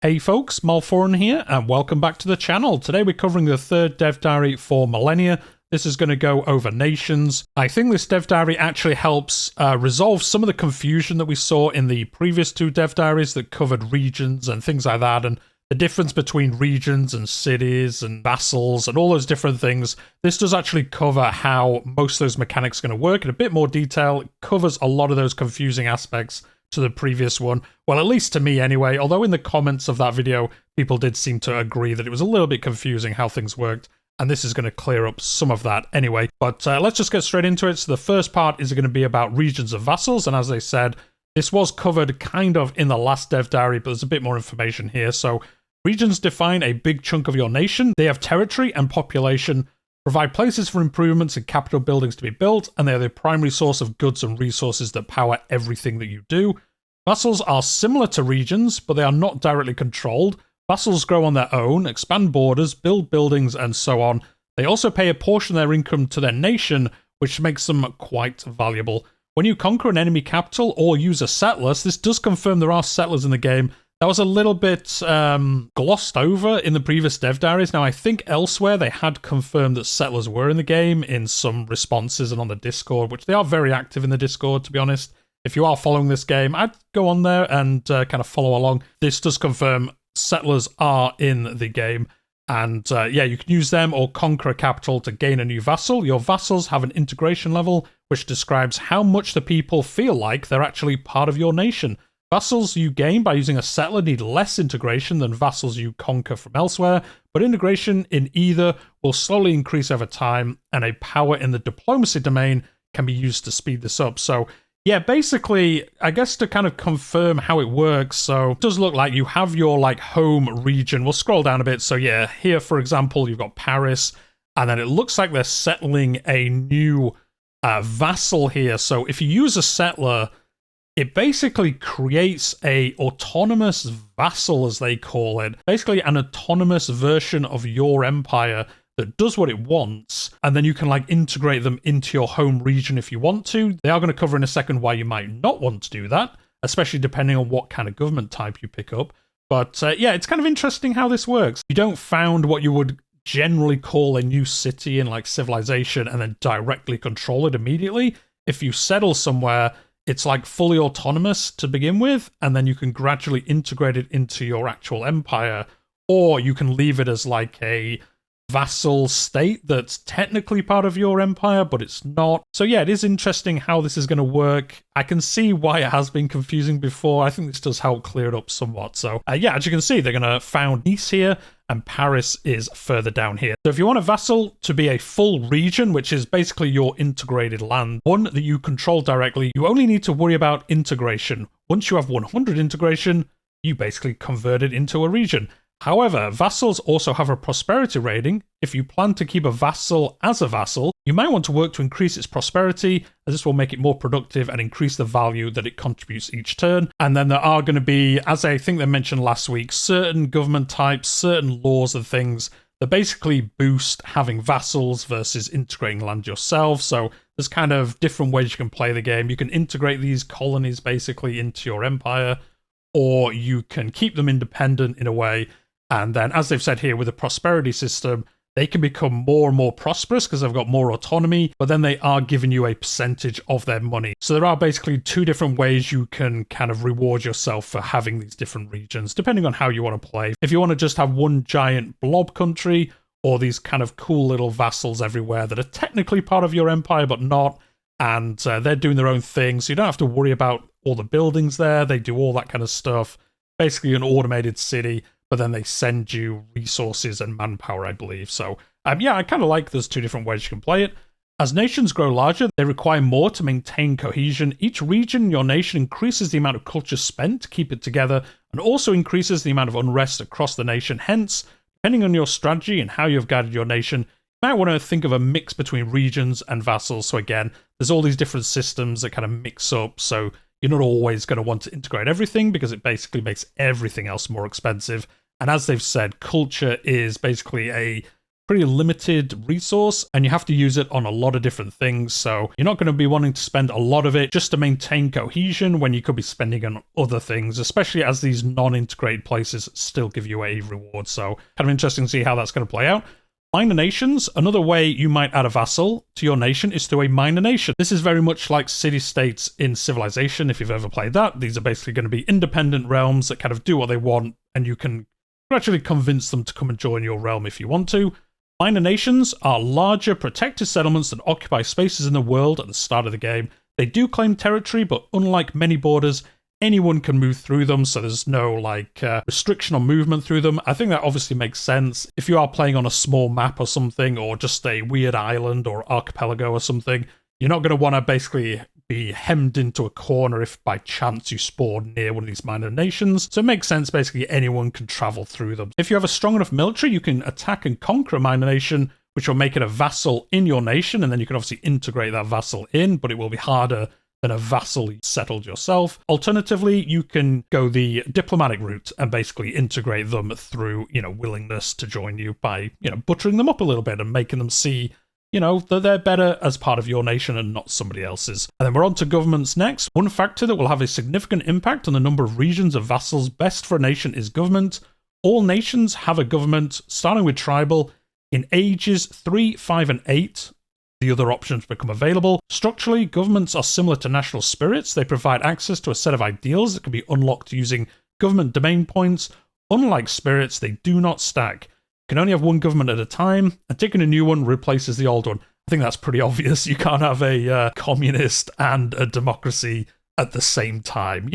Hey folks, Malforian here, and welcome back to the channel. Today we're covering the third dev diary for Millennia. This is going to go over nations. I think this dev diary actually helps resolve some of the confusion that we saw in the previous two dev diaries that covered regions and things like that, and the difference between regions and cities and vassals and all those different things. This does actually cover how most of those mechanics are going to work in a bit more detail. It covers a lot of those confusing aspects to the previous one. Well, at least to me anyway, although in the comments of that video, people did seem to agree that it was a little bit confusing how things worked, and this is going to clear up some of that anyway. But let's just get straight into it. So the first part is going to be about regions of vassals, and as I said, this was covered kind of in the last dev diary, but there's a bit more information here. So regions define a big chunk of your nation. They have territory and population, provide places for improvements and capital buildings to be built, and they are the primary source of goods and resources that power everything that you do. Vassals are similar to regions, but they are not directly controlled. Vassals grow on their own, expand borders, build buildings, and so on. They also pay a portion of their income to their nation, which makes them quite valuable. When you conquer an enemy capital or use a settler, so this does confirm there are settlers in the game. That was a little bit glossed over in the previous dev diaries. Now, I think elsewhere they had confirmed that settlers were in the game in some responses and on the Discord, which they are very active in the Discord, to be honest. If you are following this game, I'd go on there and kind of follow along. This does confirm settlers are in the game. And yeah, you can use them or conquer a capital to gain a new vassal. Your vassals have an integration level, which describes how much the people feel like they're actually part of your nation. Vassals you gain by using a settler need less integration than vassals you conquer from elsewhere, but integration in either will slowly increase over time, and a power in the diplomacy domain can be used to speed this up. So yeah, basically, I guess to kind of confirm how it works, so it does look like you have your like home region. We'll scroll down a bit. So yeah, here for example, you've got Paris, and then it looks like they're settling a new vassal here. So if you use a settler, it basically creates a autonomous vassal, as they call it. Basically an autonomous version of your empire that does what it wants, and then you can like integrate them into your home region if you want to. They are going to cover in a second why you might not want to do that, especially depending on what kind of government type you pick up. But yeah, it's kind of interesting how this works. You don't found what you would generally call a new city in like Civilization and then directly control it immediately. If you settle somewhere, it's like fully autonomous to begin with, and then you can gradually integrate it into your actual empire, or you can leave it as like a vassal state that's technically part of your empire, but it's not. So yeah, it is interesting how this is going to work. I can see why it has been confusing before. I think this does help clear it up somewhat. So yeah, as you can see, they're going to found Nice here, and Paris is further down here. So if you want a vassal to be a full region, which is basically your integrated land, one that you control directly, you only need to worry about integration. Once you have 100 integration, you basically convert it into a region. However, vassals also have a prosperity rating. If you plan to keep a vassal as a vassal, you might want to work to increase its prosperity, as this will make it more productive and increase the value that it contributes each turn. And then there are going to be, as I think they mentioned last week, certain government types, certain laws and things that basically boost having vassals versus integrating land yourself. So there's kind of different ways you can play the game. You can integrate these colonies basically into your empire, or you can keep them independent in a way. And then, as they've said here, with the prosperity system, they can become more and more prosperous because they've got more autonomy, but then they are giving you a percentage of their money. So there are basically two different ways you can kind of reward yourself for having these different regions, depending on how you want to play. If you want to just have one giant blob country, or these kind of cool little vassals everywhere that are technically part of your empire, but not, and they're doing their own thing, so you don't have to worry about all the buildings there. They do all that kind of stuff. Basically an automated city, but then they send you resources and manpower, I believe. So yeah, I kind of like there's two different ways you can play it. As nations grow larger, they require more to maintain cohesion. Each region in your nation increases the amount of culture spent to keep it together, and also increases the amount of unrest across the nation. Hence, depending on your strategy and how you've guided your nation, you might want to think of a mix between regions and vassals. So again, there's all these different systems that kind of mix up, so you're not always going to want to integrate everything because it basically makes everything else more expensive. And as they've said, culture is basically a pretty limited resource and you have to use it on a lot of different things. So you're not going to be wanting to spend a lot of it just to maintain cohesion when you could be spending on other things, especially as these non-integrated places still give you a reward. So kind of interesting to see how that's going to play out. Minor nations, another way you might add a vassal to your nation is through a minor nation. This is very much like city-states in Civilization, if you've ever played that. These are basically going to be independent realms that kind of do what they want, and you can gradually convince them to come and join your realm if you want to. Minor nations are larger protected settlements that occupy spaces in the world at the start of the game. They do claim territory, but unlike many borders, anyone can move through them, so there's no restriction on movement through them. I think that obviously makes sense. If you are playing on a small map or something, or just a weird island or archipelago or something, you're not going to want to basically be hemmed into a corner if by chance you spawn near one of these minor nations. So it makes sense, basically anyone can travel through them. If you have a strong enough military, you can attack and conquer a minor nation, which will make it a vassal in your nation, and then you can obviously integrate that vassal in, but it will be harder than a vassal you settled yourself. Alternatively, you can go the diplomatic route and basically integrate them through, willingness to join you by, buttering them up a little bit and making them see, that they're better as part of your nation and not somebody else's. And then we're on to governments next. One factor that will have a significant impact on the number of regions of vassals best for a nation is government. All nations have a government, starting with tribal. In ages 3, 5, and 8, the other options become available. Structurally, governments are similar to national spirits. They provide access to a set of ideals that can be unlocked using government domain points. Unlike spirits, they do not stack. You can only have one government at a time, and taking a new one replaces the old one. I think that's pretty obvious. You can't have a communist and a democracy at the same time.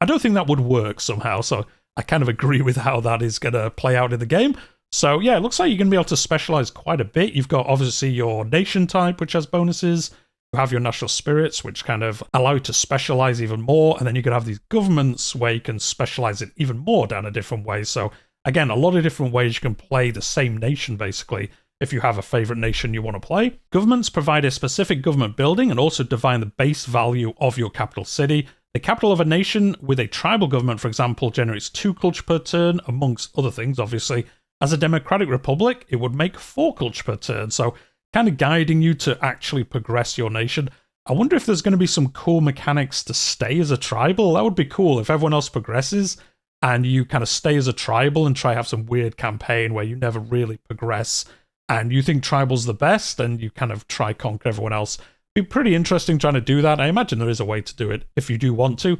I don't think that would work somehow, so I kind of agree with how that is going to play out in the game. So yeah, it looks like you're going to be able to specialize quite a bit. You've got obviously your nation type, which has bonuses. You have your national spirits, which kind of allow you to specialize even more. And then you can have these governments where you can specialize it even more down a different way. So again, a lot of different ways you can play the same nation, basically, if you have a favorite nation you want to play. Governments provide a specific government building and also define the base value of your capital city. The capital of a nation with a tribal government, for example, generates 2 culture per turn, amongst other things, obviously. As a democratic republic, it would make 4 culture per turn, so kind of guiding you to actually progress your nation. I wonder if there's going to be some cool mechanics to stay as a tribal. That would be cool if everyone else progresses and you kind of stay as a tribal and try have some weird campaign where you never really progress and you think tribal's the best and you kind of try conquer everyone else. It'd be pretty interesting trying to do that. I imagine there is a way to do it if you do want to.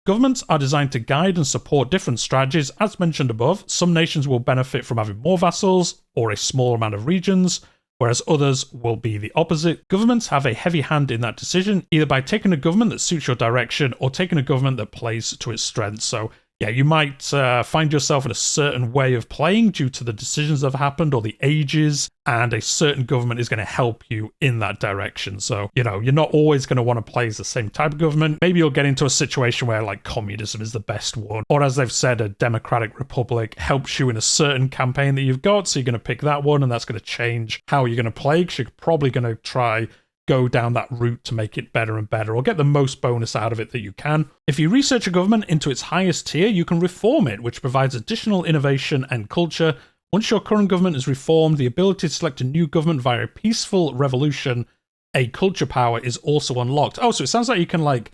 Governments are designed to guide and support different strategies. As mentioned above, some nations will benefit from having more vassals or a smaller amount of regions, whereas others will be the opposite. Governments have a heavy hand in that decision, either by taking a government that suits your direction or taking a government that plays to its strengths. So yeah, you might find yourself in a certain way of playing due to the decisions that have happened or the ages, and a certain government is going to help you in that direction. So, you're not always going to want to play as the same type of government. Maybe you'll get into a situation where, like, communism is the best one. Or, as they've said, a democratic republic helps you in a certain campaign that you've got, so you're going to pick that one, and that's going to change how you're going to play, because you're probably going to try go down that route to make it better and better, or get the most bonus out of it that you can. If you research a government into its highest tier, you can reform it, which provides additional innovation and culture. Once your current government is reformed, the ability to select a new government via a peaceful revolution, a culture power, is also unlocked. Oh, so it sounds like you can,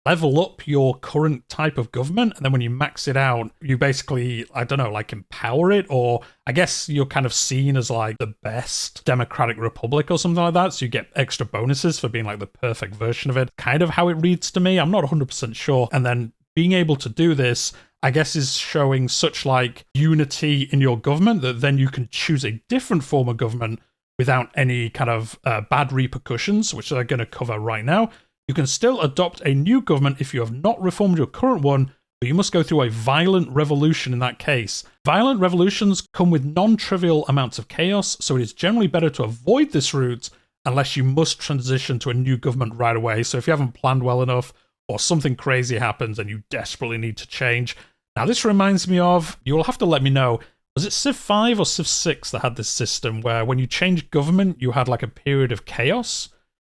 level up your current type of government, and then when you max it out, you basically, empower it, or I guess you're kind of seen as, the best democratic republic or something like that, so you get extra bonuses for being, the perfect version of it. Kind of how it reads to me. I'm not 100% sure. And then being able to do this, I guess, is showing such, unity in your government that then you can choose a different form of government without any kind of bad repercussions, which they're going to cover right now. You can still adopt a new government if you have not reformed your current one, but you must go through a violent revolution in that case. Violent revolutions come with non-trivial amounts of chaos, so it is generally better to avoid this route unless you must transition to a new government right away. So if you haven't planned well enough, or something crazy happens and you desperately need to change. Now this reminds me of, you will have to let me know, was it Civ 5 or Civ 6 that had this system where when you changed government, you had a period of chaos?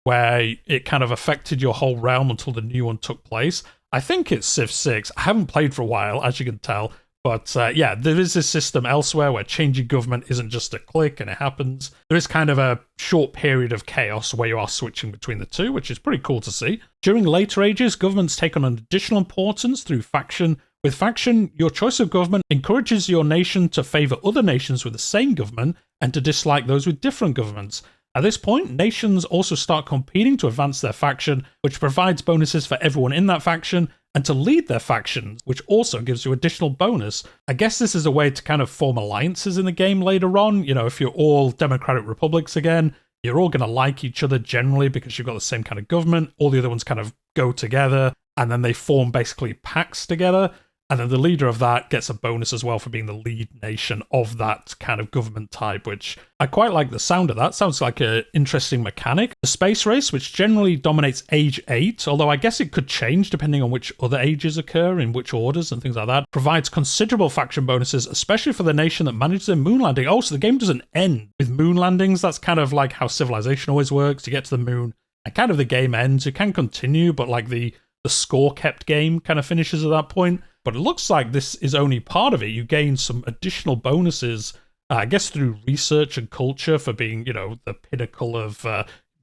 Where it kind of affected your whole realm until the new one took place. I think it's Civ 6. I haven't played for a while, as you can tell, But yeah, there is this system elsewhere where changing government isn't just a click and it happens. There is kind of a short period of chaos where you are switching between the two, which is pretty cool to see. During later ages, governments take on an additional importance through faction. With faction, your choice of government encourages your nation to favour other nations with the same government and to dislike those with different governments. At this point, nations also start competing to advance their faction, which provides bonuses for everyone in that faction, and to lead their factions, which also gives you additional bonus. I guess this is a way to kind of form alliances in the game later on. You know, if you're all democratic republics again, you're all going to like each other generally because you've got the same kind of government. All the other ones kind of go together, and then they form basically pacts together. And then the leader of that gets a bonus as well for being the lead nation of that kind of government type, which I quite like the sound of that. Sounds like an interesting mechanic. The space race, which generally dominates age 8, although I guess it could change depending on which other ages occur, in which orders and things like that, provides considerable faction bonuses, especially for the nation that manages their moon landing. Oh, so the game doesn't end with moon landings. That's kind of like how Civilization always works. You get to the moon and kind of the game ends. You can continue, but like the score kept game kind of finishes at that point. But it looks like this is only part of it. You gain some additional bonuses, I guess through research and culture for being, you know, the pinnacle of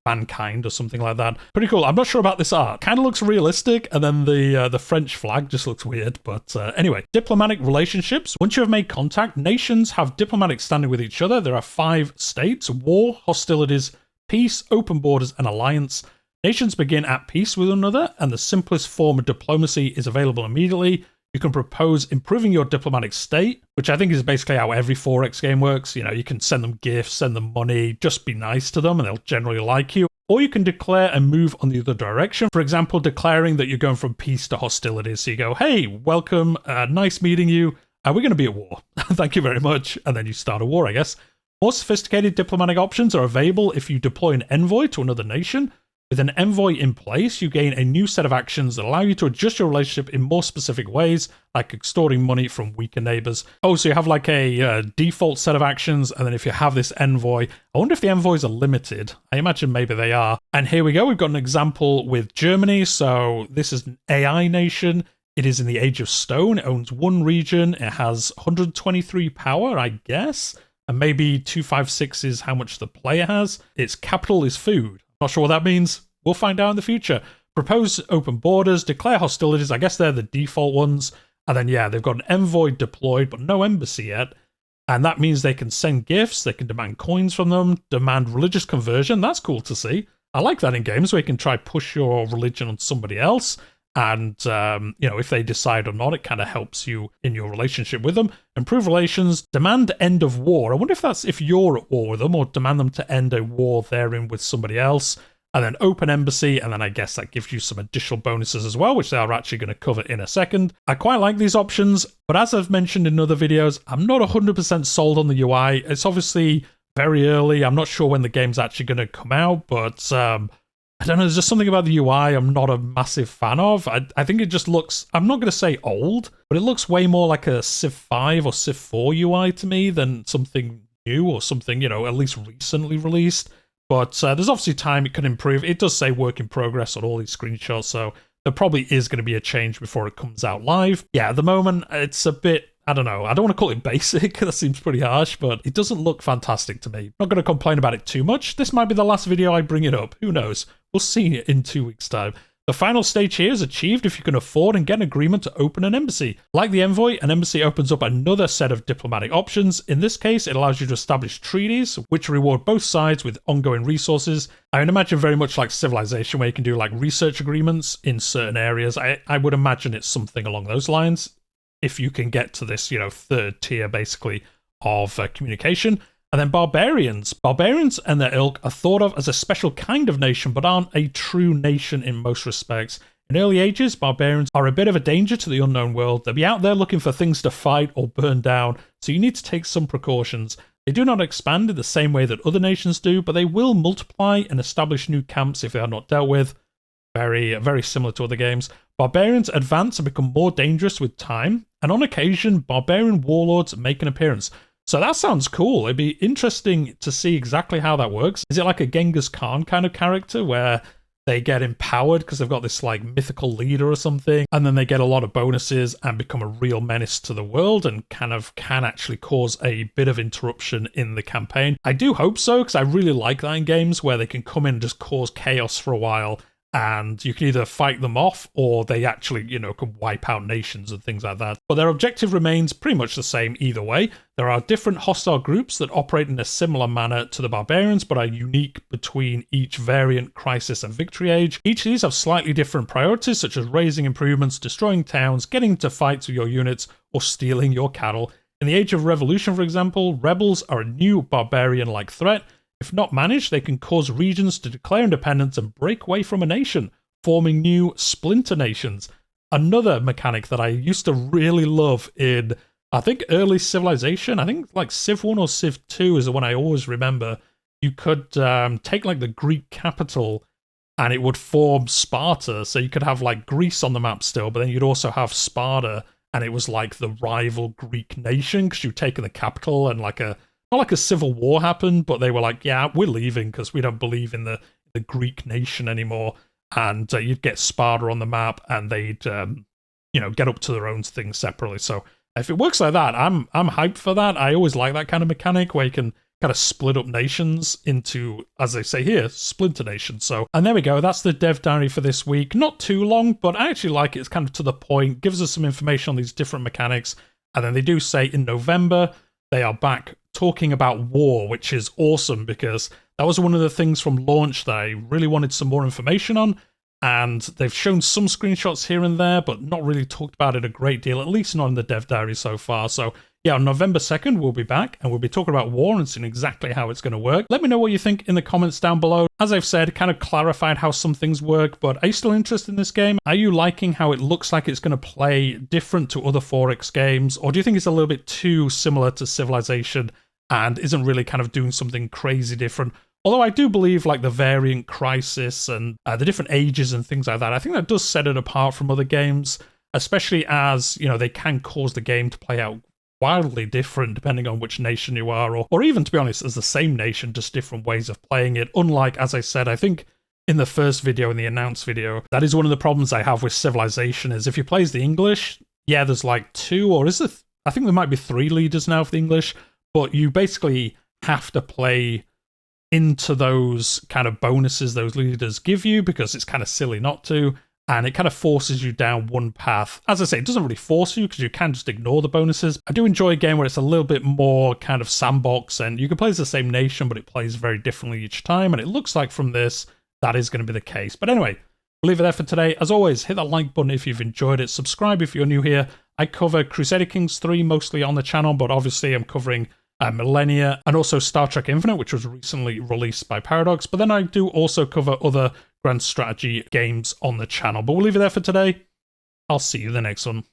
mankind or something like that. Pretty cool. I'm not sure about this art. Kind of looks realistic, and then the French flag just looks weird. But anyway, diplomatic relationships. Once you have made contact, nations have diplomatic standing with each other. There are 5 states: war, hostilities, peace, open borders, and alliance. Nations begin at peace with one another, and the simplest form of diplomacy is available immediately. You can propose improving your diplomatic state, which I think is basically how every 4X game works. You know, you can send them gifts, send them money, just be nice to them and they'll generally like you. Or you can declare and move on the other direction. For example, declaring that you're going from peace to hostilities. So you go, hey, welcome, nice meeting you. We're going to be at war. Thank you very much. And then you start a war, I guess. More sophisticated diplomatic options are available if you deploy an envoy to another nation. With an envoy in place, you gain a new set of actions that allow you to adjust your relationship in more specific ways, like extorting money from weaker neighbors. Oh, so you have like a default set of actions, and then if you have this envoy, I wonder if the envoys are limited. I imagine maybe they are. And here we go, we've got an example with Germany. So this is an AI nation. It is in the Age of Stone. It owns 1 region. It has 123 power, I guess. And maybe 256 is how much the player has. Its capital is food. Not sure what that means. We'll find out in the future. Propose open borders, declare hostilities. I guess they're the default ones. And then, yeah, they've got an envoy deployed, but no embassy yet. And that means they can send gifts, they can demand coins from them, demand religious conversion. That's cool to see. I like that in games where you can try push your religion on somebody else. And, you know, if they decide or not, it kind of helps you in your relationship with them. Improve relations, demand end of war. I wonder if that's if you're at war with them or demand them to end a war they're in with somebody else. And then open embassy, and then I guess that gives you some additional bonuses as well, which they are actually going to cover in a second. I quite like these options, but as I've mentioned in other videos, I'm not 100% sold on the UI. It's obviously very early. I'm not sure when the game's actually going to come out, but I don't know, there's just something about the UI I'm not a massive fan of. I think it just looks, I'm not going to say old, but it looks way more like a Civ 5 or Civ 4 UI to me than something new or something, you know, at least recently released. But there's obviously time it could improve. It does say work in progress on all these screenshots, so there probably is going to be a change before it comes out live. Yeah, at the moment, it's a bit, I don't know, I don't want to call it basic, that seems pretty harsh, but it doesn't look fantastic to me. I'm not going to complain about it too much. This might be the last video I bring it up, who knows? We'll see in 2 weeks' time. The final stage here is achieved if you can afford and get an agreement to open an embassy. Like the envoy, an embassy opens up another set of diplomatic options. In this case, it allows you to establish treaties, which reward both sides with ongoing resources. I would imagine very much like Civilization, where you can do like research agreements in certain areas. I would imagine it's something along those lines, if you can get to this, you know, 3rd tier, basically, of communication. And then Barbarians. Barbarians and their ilk are thought of as a special kind of nation, but aren't a true nation in most respects. In early ages, Barbarians are a bit of a danger to the unknown world. They'll be out there looking for things to fight or burn down, so you need to take some precautions. They do not expand in the same way that other nations do, but they will multiply and establish new camps if they are not dealt with. Very, very similar to other games. Barbarians advance and become more dangerous with time, and on occasion, barbarian warlords make an appearance. So that sounds cool. It'd be interesting to see exactly how that works. Is it like a Genghis Khan kind of character where they get empowered because they've got this like mythical leader or something, and then they get a lot of bonuses and become a real menace to the world and kind of can actually cause a bit of interruption in the campaign. I do hope so, because I really like that in games where they can come in and just cause chaos for a while, and you can either fight them off or they actually, you know, can wipe out nations and things like that. But their objective remains pretty much the same either way. There are different hostile groups that operate in a similar manner to the Barbarians, but are unique between each variant, Crisis and Victory Age. Each of these have slightly different priorities, such as raising improvements, destroying towns, getting into fights with your units, or stealing your cattle. In the Age of Revolution, for example, rebels are a new barbarian-like threat. If not managed, they can cause regions to declare independence and break away from a nation, forming new splinter nations. Another mechanic that I used to really love in, I think, early Civilization, I think like Civ 1 or Civ 2 is the one I always remember. You could take like the Greek capital and it would form Sparta. So you could have like Greece on the map still, but then you'd also have Sparta, and it was like the rival Greek nation because you'd taken the capital, and like not like a civil war happened, but they were like, yeah, we're leaving because we don't believe in the Greek nation anymore. And you'd get Sparta on the map, and they'd, you know, get up to their own things separately. So if it works like that, I'm hyped for that. I always like that kind of mechanic where you can kind of split up nations into, as they say here, splinter nations. So, and there we go. That's the dev diary for this week. Not too long, but I actually like it. It's kind of to the point, gives us some information on these different mechanics. And then they do say in November, they are back talking about war, which is awesome because that was one of the things from launch that I really wanted some more information on. And they've shown some screenshots here and there, but not really talked about it a great deal, at least not in the dev diary so far. So yeah, on November 2nd, we'll be back and we'll be talking about war and seeing exactly how it's going to work. Let me know what you think in the comments down below. As I've said, kind of clarified how some things work, but are you still interested in this game? Are you liking how it looks like it's going to play different to other 4X games? Or do you think it's a little bit too similar to Civilization and isn't really kind of doing something crazy different? Although I do believe like the variant Crisis and the different ages and things like that, I think that does set it apart from other games, especially as, you know, they can cause the game to play out wildly different depending on which nation you are, or even, to be honest, as the same nation, just different ways of playing it. Unlike, as I said, I think in the first video, in the announced video, that is one of the problems I have with Civilization, is if you play as the English, yeah, there's like two, or is it, I think there might be 3 leaders now for the English, but you basically have to play into those kind of bonuses those leaders give you because it's kind of silly not to, and it kind of forces you down one path. As I say, it doesn't really force you because you can just ignore the bonuses. I do enjoy a game where it's a little bit more kind of sandbox and you can play as the same nation, but it plays very differently each time, and it looks like from this, that is going to be the case. But anyway, we'll leave it there for today. As always, hit that like button if you've enjoyed it. Subscribe if you're new here. I cover Crusader Kings 3 mostly on the channel, but obviously I'm covering Millennia, and also Star Trek Infinite, which was recently released by Paradox. But then I do also cover other grand strategy games on the channel. But we'll leave it there for today. I'll see you in the next one.